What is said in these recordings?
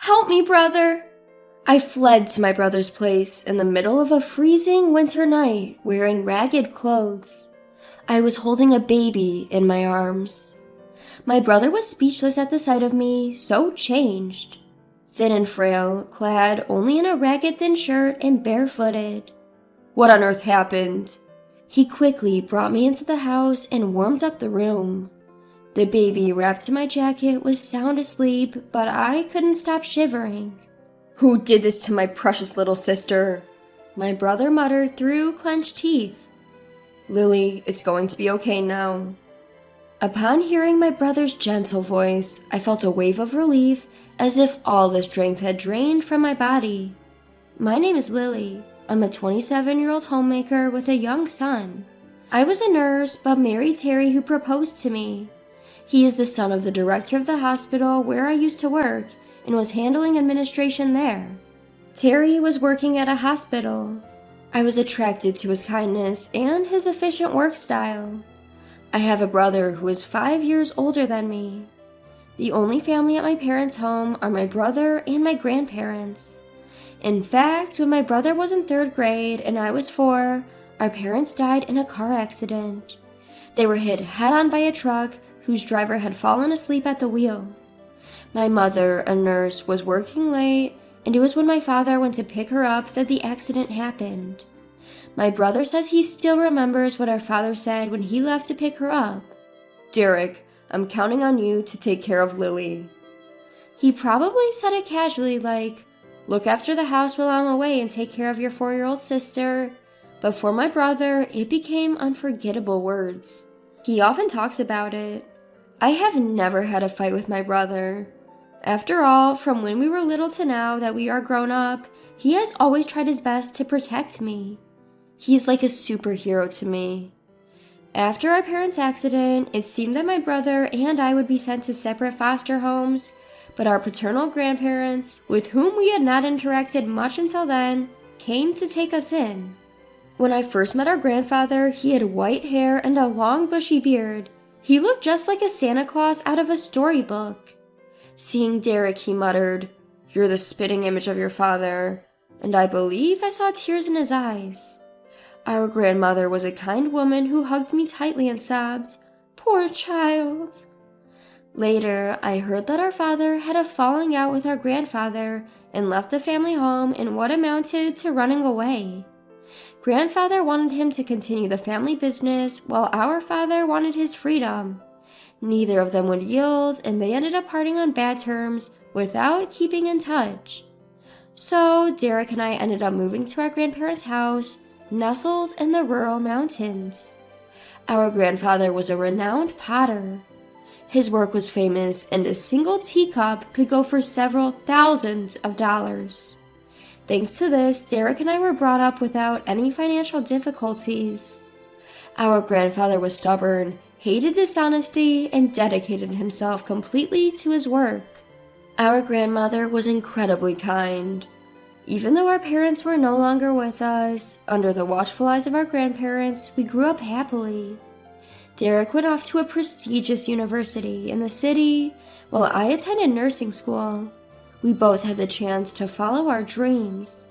Help me, brother! I fled to my brother's place in the middle of a freezing winter night, wearing ragged clothes. I was holding a baby in my arms. My brother was speechless at the sight of me, so changed. Thin and frail, clad only in a ragged thin shirt and barefooted. What on earth happened? He quickly brought me into the house and warmed up the room. The baby, wrapped in my jacket, was sound asleep, but I couldn't stop shivering. Who did this to my precious little sister? My brother muttered through clenched teeth. Lily, it's going to be okay now. Upon hearing my brother's gentle voice, I felt a wave of relief, as if all the strength had drained from my body. My name is Lily. I'm a 27-year-old homemaker with a young son. I was a nurse, but married Terry, who proposed to me. He is the son of the director of the hospital where I used to work and was handling administration there. Terry was working at a hospital. I was attracted to his kindness and his efficient work style. I have a brother who is 5 years older than me. The only family at my parents' home are my brother and my grandparents. In fact, when my brother was in 3rd grade and I was 4, our parents died in a car accident. They were hit head-on by a truck whose driver had fallen asleep at the wheel. My mother, a nurse, was working late, and it was when my father went to pick her up that the accident happened. My brother says he still remembers what our father said when he left to pick her up. Derek, I'm counting on you to take care of Lily. He probably said it casually, like, look after the house while I'm away and take care of your 4-year-old sister. But for my brother, it became unforgettable words. He often talks about it. I have never had a fight with my brother. After all, from when we were little to now that we are grown up, he has always tried his best to protect me. He's like a superhero to me. After our parents' accident, it seemed that my brother and I would be sent to separate foster homes, but our paternal grandparents, with whom we had not interacted much until then, came to take us in. When I first met our grandfather, he had white hair and a long bushy beard. He looked just like a Santa Claus out of a storybook. Seeing Derek, he muttered, "You're the spitting image of your father," and I believe I saw tears in his eyes. Our grandmother was a kind woman who hugged me tightly and sobbed, "Poor child." Later, I heard that our father had a falling out with our grandfather and left the family home in what amounted to running away. Grandfather wanted him to continue the family business while our father wanted his freedom. Neither of them would yield, and they ended up parting on bad terms without keeping in touch. So Derek and I ended up moving to our grandparents' house, nestled in the rural mountains. Our grandfather was a renowned potter. His work was famous, and a single teacup could go for several thousands of dollars. Thanks to this, Derek and I were brought up without any financial difficulties. Our grandfather was stubborn, hated dishonesty, and dedicated himself completely to his work. Our grandmother was incredibly kind. Even though our parents were no longer with us, under the watchful eyes of our grandparents, we grew up happily. Derek went off to a prestigious university in the city, while I attended nursing school. We both had the chance to follow our dreams.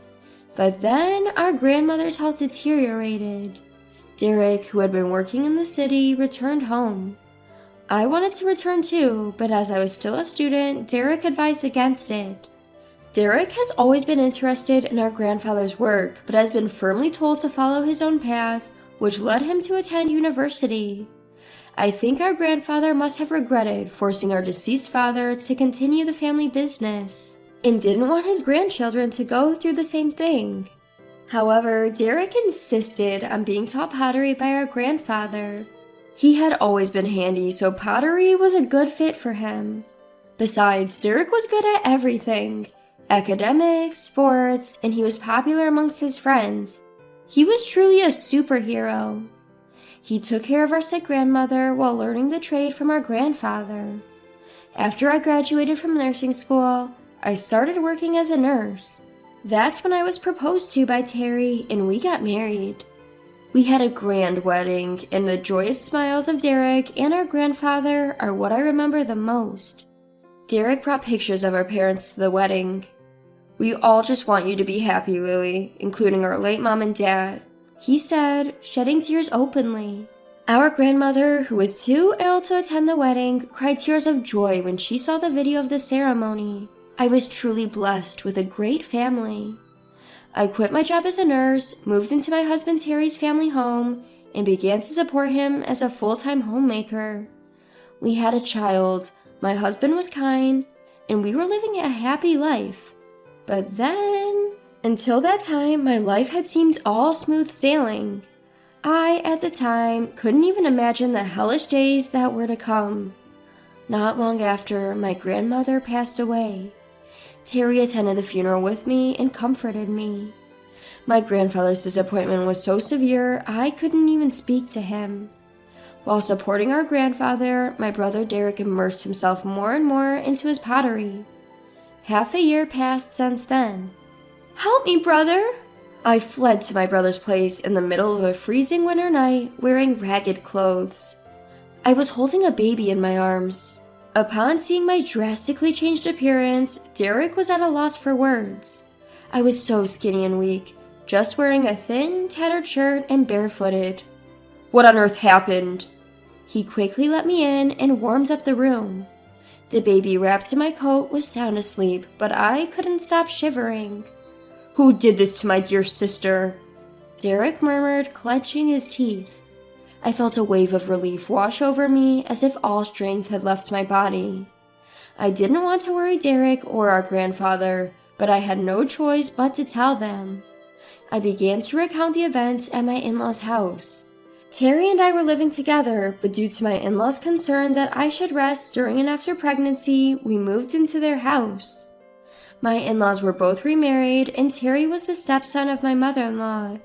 But then our grandmother's health deteriorated. Derek, who had been working in the city, returned home. I wanted to return too, but as I was still a student, Derek advised against it. Derek has always been interested in our grandfather's work, but has been firmly told to follow his own path, which led him to attend university. I think our grandfather must have regretted forcing our deceased father to continue the family business, and didn't want his grandchildren to go through the same thing. However, Derek insisted on being taught pottery by our grandfather. He had always been handy, so pottery was a good fit for him. Besides, Derek was good at everything: academics, sports, and he was popular amongst his friends. He was truly a superhero. He took care of our sick grandmother while learning the trade from our grandfather. After I graduated from nursing school, I started working as a nurse. That's when I was proposed to by Terry, and we got married. We had a grand wedding, and the joyous smiles of Derek and our grandfather are what I remember the most. Derek brought pictures of our parents to the wedding. "We all just want you to be happy, Lily, including our late mom and dad," he said, shedding tears openly. Our grandmother, who was too ill to attend the wedding, cried tears of joy when she saw the video of the ceremony. I was truly blessed with a great family. I quit my job as a nurse, moved into my husband Terry's family home, and began to support him as a full-time homemaker. We had a child, my husband was kind, and we were living a happy life. But then, until that time, my life had seemed all smooth sailing. I, at the time, couldn't even imagine the hellish days that were to come. Not long after, my grandmother passed away. Terry attended the funeral with me and comforted me. My grandfather's disappointment was so severe, I couldn't even speak to him. While supporting our grandfather, my brother Derek immersed himself more and more into his pottery. Half a year passed since then. "Help me, brother!" I fled to my brother's place in the middle of a freezing winter night, wearing ragged clothes. I was holding a baby in my arms. Upon seeing my drastically changed appearance, Derek was at a loss for words. I was so skinny and weak, just wearing a thin, tattered shirt and barefooted. "What on earth happened?" He quickly let me in and warmed up the room. The baby wrapped in my coat was sound asleep, but I couldn't stop shivering. "Who did this to my dear sister?" Derek murmured, clenching his teeth. I felt a wave of relief wash over me as if all strength had left my body. I didn't want to worry Derek or our grandfather, but I had no choice but to tell them. I began to recount the events at my in-laws' house. Terry and I were living together, but due to my in-laws' concern that I should rest during and after pregnancy, we moved into their house. My in-laws were both remarried, and Terry was the stepson of my mother-in-law.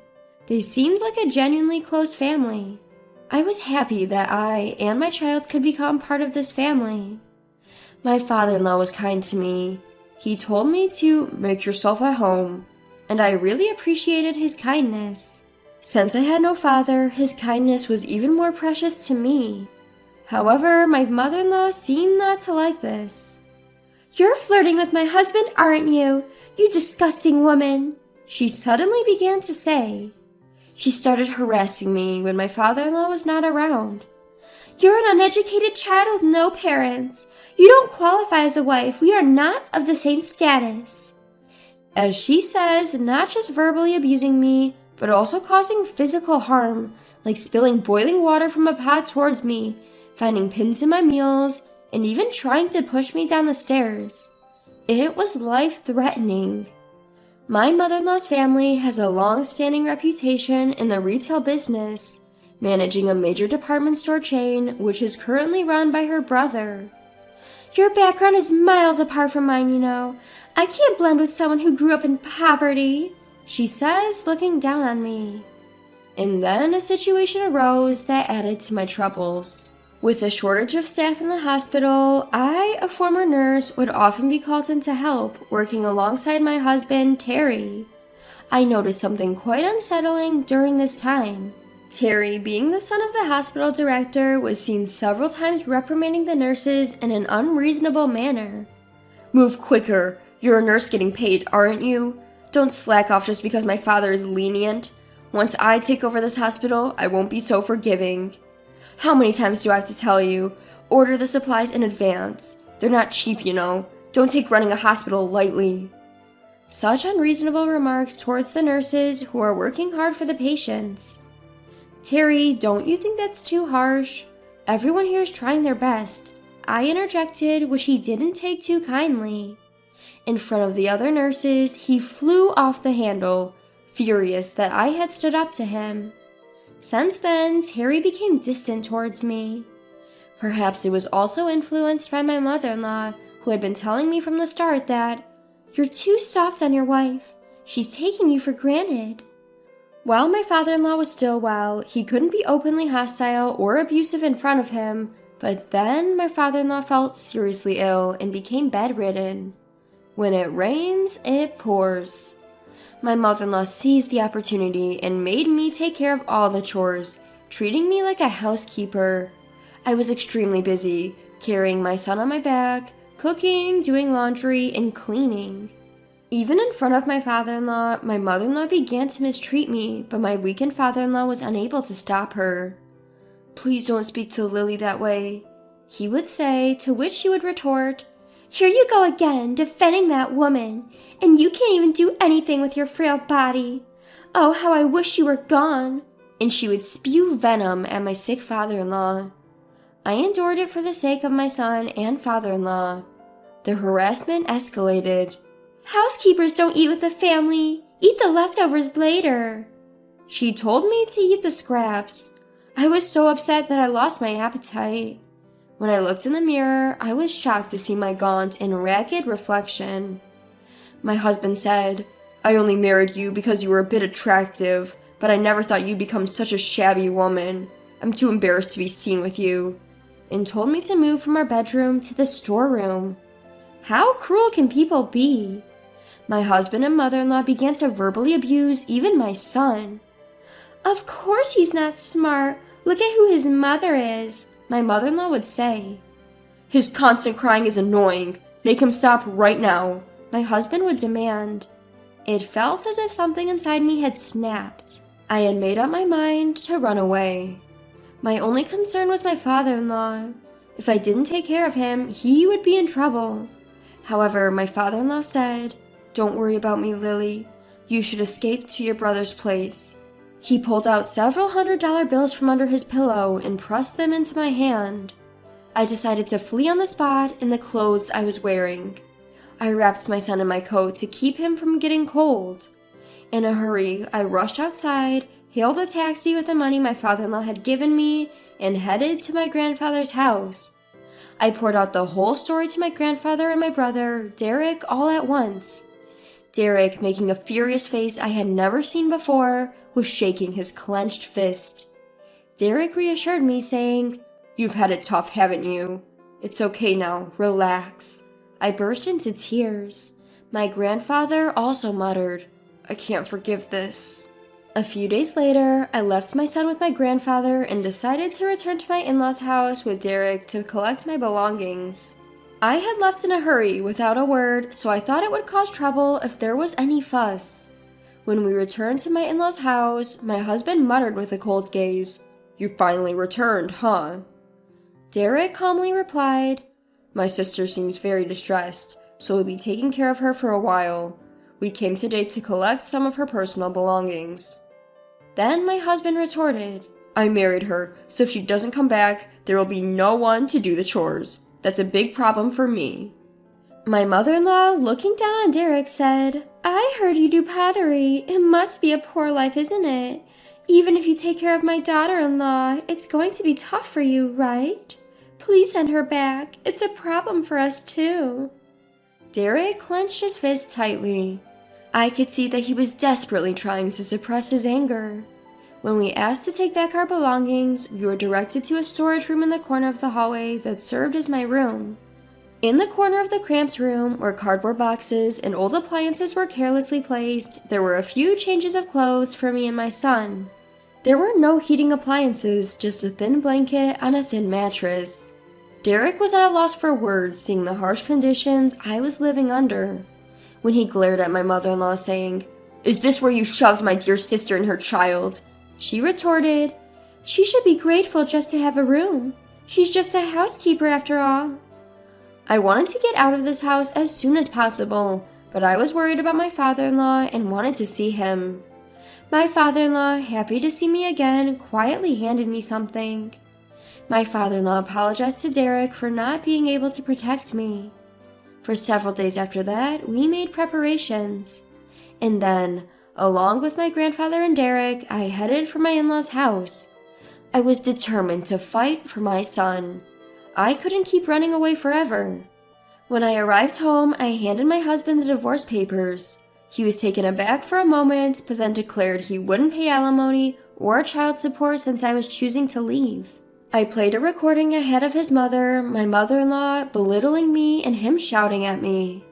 They seemed like a genuinely close family. I was happy that I and my child could become part of this family. My father-in-law was kind to me. He told me to make yourself at home, and I really appreciated his kindness. Since I had no father, his kindness was even more precious to me. However, my mother-in-law seemed not to like this. "You're flirting with my husband, aren't you? You disgusting woman," she suddenly began to say. She started harassing me when my father-in-law was not around. "You're an uneducated child with no parents. You don't qualify as a wife. We are not of the same status." As she says, not just verbally abusing me, but also causing physical harm, like spilling boiling water from a pot towards me, finding pins in my meals, and even trying to push me down the stairs. It was life-threatening. My mother-in-law's family has a long-standing reputation in the retail business, managing a major department store chain, which is currently run by her brother. "Your background is miles apart from mine, you know. I can't blend with someone who grew up in poverty," she says, looking down on me. And then a situation arose that added to my troubles. With a shortage of staff in the hospital, I, a former nurse, would often be called in to help, working alongside my husband, Terry. I noticed something quite unsettling during this time. Terry, being the son of the hospital director, was seen several times reprimanding the nurses in an unreasonable manner. "Move quicker! You're a nurse getting paid, aren't you? Don't slack off just because my father is lenient. Once I take over this hospital, I won't be so forgiving. How many times do I have to tell you? Order the supplies in advance. They're not cheap, you know. Don't take running a hospital lightly." Such unreasonable remarks towards the nurses who are working hard for the patients. "Terry, don't you think that's too harsh? Everyone here is trying their best," I interjected, which he didn't take too kindly. In front of the other nurses, he flew off the handle, furious that I had stood up to him. Since then, Terry became distant towards me. Perhaps it was also influenced by my mother-in-law, who had been telling me from the start that, "You're too soft on your wife. She's taking you for granted." While my father-in-law was still well, he couldn't be openly hostile or abusive in front of him, but then my father-in-law felt seriously ill and became bedridden. When it rains, it pours. My mother-in-law seized the opportunity and made me take care of all the chores, treating me like a housekeeper. I was extremely busy, carrying my son on my back, cooking, doing laundry, and cleaning. Even in front of my father-in-law, my mother-in-law began to mistreat me, but my weakened father-in-law was unable to stop her. "Please don't speak to Lily that way," he would say, to which she would retort, "Here you go again, defending that woman, and you can't even do anything with your frail body. Oh, how I wish you were gone," and she would spew venom at my sick father-in-law. I endured it for the sake of my son and father-in-law. The harassment escalated. "Housekeepers don't eat with the family. Eat the leftovers later." She told me to eat the scraps. I was so upset that I lost my appetite. When I looked in the mirror, I was shocked to see my gaunt and ragged reflection. My husband said, "I only married you because you were a bit attractive, but I never thought you'd become such a shabby woman. I'm too embarrassed to be seen with you," and told me to move from our bedroom to the storeroom. How cruel can people be? My husband and mother-in-law began to verbally abuse even my son. "Of course he's not smart. Look at who his mother is," my mother-in-law would say. "His constant crying is annoying. Make him stop right now," my husband would demand. It felt as if something inside me had snapped. I had made up my mind to run away. My only concern was my father-in-law. If I didn't take care of him, he would be in trouble. However, my father-in-law said, "Don't worry about me, Lily. You should escape to your brother's place." He pulled out several $100 bills from under his pillow and pressed them into my hand. I decided to flee on the spot in the clothes I was wearing. I wrapped my son in my coat to keep him from getting cold. In a hurry, I rushed outside, hailed a taxi with the money my father-in-law had given me, and headed to my grandfather's house. I poured out the whole story to my grandfather and my brother, Derek, all at once. Derek, making a furious face I had never seen before, was shaking his clenched fist. Derek reassured me, saying, "You've had it tough, haven't you? It's okay now, relax." I burst into tears. My grandfather also muttered, "I can't forgive this." A few days later, I left my son with my grandfather and decided to return to my in-laws' house with Derek to collect my belongings. I had left in a hurry without a word, so I thought it would cause trouble if there was any fuss. When we returned to my in-laws' house, my husband muttered with a cold gaze, "You finally returned, huh?" Derek calmly replied, "My sister seems very distressed, so we'll be taking care of her for a while. We came today to collect some of her personal belongings." Then my husband retorted, "I married her, so if she doesn't come back, there will be no one to do the chores. That's a big problem for me." My mother-in-law, looking down on Derek, said, "I heard you do pottery. It must be a poor life, isn't it? Even if you take care of my daughter-in-law, it's going to be tough for you, right? Please send her back. It's a problem for us, too." Derek clenched his fist tightly. I could see that he was desperately trying to suppress his anger. When we asked to take back our belongings, we were directed to a storage room in the corner of the hallway that served as my room. In the corner of the cramped room, where cardboard boxes and old appliances were carelessly placed, there were a few changes of clothes for me and my son. There were no heating appliances, just a thin blanket on a thin mattress. Derek was at a loss for words, seeing the harsh conditions I was living under. When he glared at my mother-in-law, saying, "Is this where you shoved my dear sister and her child?" she retorted, "She should be grateful just to have a room. She's just a housekeeper after all." I wanted to get out of this house as soon as possible, but I was worried about my father-in-law and wanted to see him. My father-in-law, happy to see me again, quietly handed me something. My father-in-law apologized to Derek for not being able to protect me. For several days after that, we made preparations. And then, along with my grandfather and Derek, I headed for my in-laws' house. I was determined to fight for my son. I couldn't keep running away forever. When I arrived home, I handed my husband the divorce papers. He was taken aback for a moment, but then declared he wouldn't pay alimony or child support since I was choosing to leave. I played a recording I had of his mother, my mother-in-law, belittling me and him shouting at me.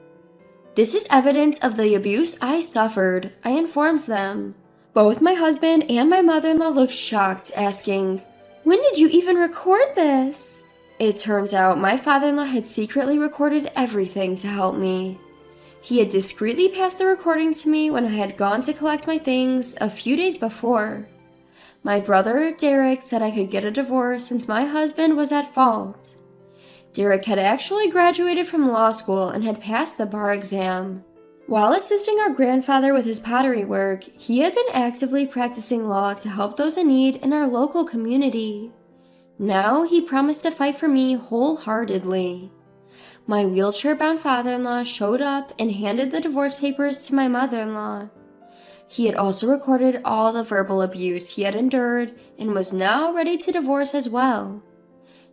"This is evidence of the abuse I suffered," I informed them. Both my husband and my mother-in-law looked shocked, asking, "When did you even record this?" It turns out my father-in-law had secretly recorded everything to help me. He had discreetly passed the recording to me when I had gone to collect my things a few days before. My brother, Derek, said I could get a divorce since my husband was at fault. Derek had actually graduated from law school and had passed the bar exam. While assisting our grandfather with his pottery work, he had been actively practicing law to help those in need in our local community. Now he promised to fight for me wholeheartedly. My wheelchair-bound father-in-law showed up and handed the divorce papers to my mother-in-law. He had also recorded all the verbal abuse he had endured and was now ready to divorce as well.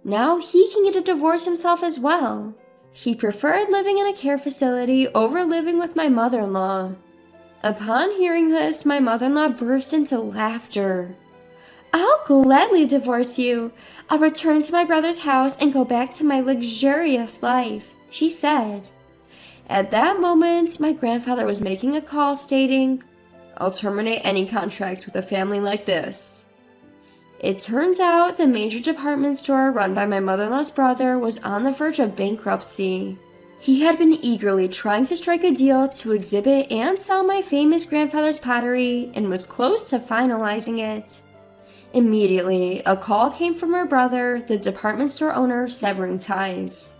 Now he can get a divorce himself as well. He preferred living in a care facility over living with my mother-in-law. Upon hearing this, my mother-in-law burst into laughter. "I'll gladly divorce you. I'll return to my brother's house and go back to my luxurious life," she said. At that moment, my grandfather was making a call stating, "I'll terminate any contract with a family like this." It turns out the major department store run by my mother-in-law's brother was on the verge of bankruptcy. He had been eagerly trying to strike a deal to exhibit and sell my famous grandfather's pottery and was close to finalizing it. Immediately, a call came from her brother, the department store owner, severing ties.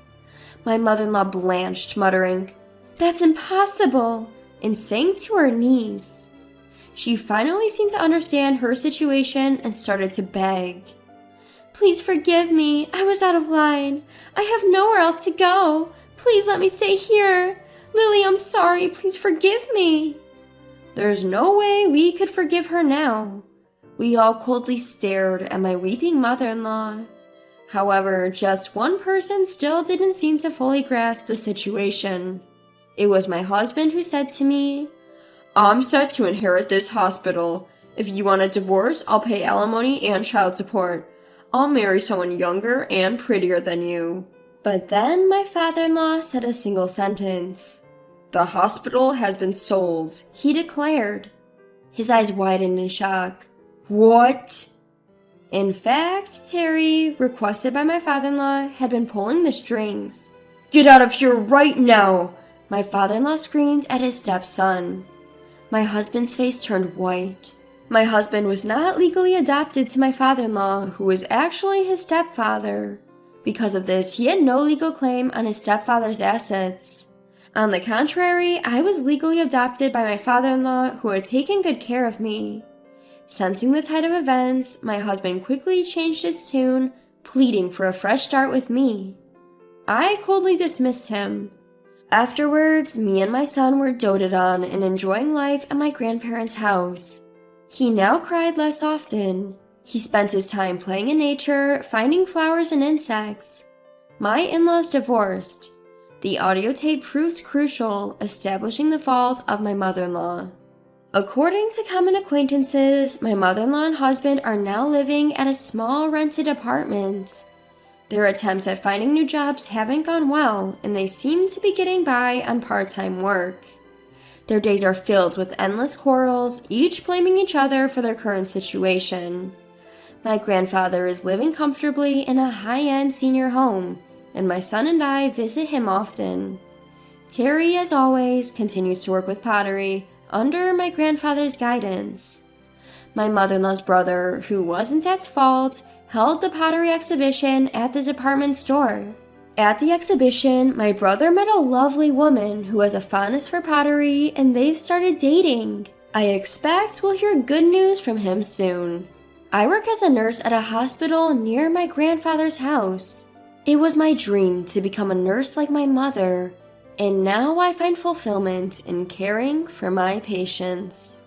My mother-in-law blanched, muttering, "That's impossible," and sank to her knees. She finally seemed to understand her situation and started to beg. "Please forgive me. I was out of line. I have nowhere else to go. Please let me stay here. Lily, I'm sorry. Please forgive me." There's no way we could forgive her now. We all coldly stared at my weeping mother-in-law. However, just one person still didn't seem to fully grasp the situation. It was my husband who said to me, "I'm set to inherit this hospital. If you want a divorce, I'll pay alimony and child support. I'll marry someone younger and prettier than you." But then my father-in-law said a single sentence. "The hospital has been sold," he declared. His eyes widened in shock. "What?" In fact, Terry, requested by my father-in-law, had been pulling the strings. "Get out of here right now!" my father-in-law screamed at his stepson. My husband's face turned white. My husband was not legally adopted to my father-in-law, who was actually his stepfather. Because of this, he had no legal claim on his stepfather's assets. On the contrary, I was legally adopted by my father-in-law, who had taken good care of me. Sensing the tide of events, my husband quickly changed his tune, pleading for a fresh start with me. I coldly dismissed him. Afterwards, me and my son were doted on and enjoying life at my grandparents' house. He now cried less often. He spent his time playing in nature, finding flowers and insects. My in-laws divorced. The audio tape proved crucial, establishing the fault of my mother-in-law. According to common acquaintances, my mother-in-law and husband are now living at a small rented apartment. Their attempts at finding new jobs haven't gone well, and they seem to be getting by on part-time work. Their days are filled with endless quarrels, each blaming each other for their current situation. My grandfather is living comfortably in a high-end senior home, and my son and I visit him often. Terry, as always, continues to work with pottery under my grandfather's guidance. My mother-in-law's brother, who wasn't at fault, held the pottery exhibition at the department store. At the exhibition, my brother met a lovely woman who has a fondness for pottery, and they've started dating. I expect we'll hear good news from him soon. I work as a nurse at a hospital near my grandfather's house. It was my dream to become a nurse like my mother, and now I find fulfillment in caring for my patients.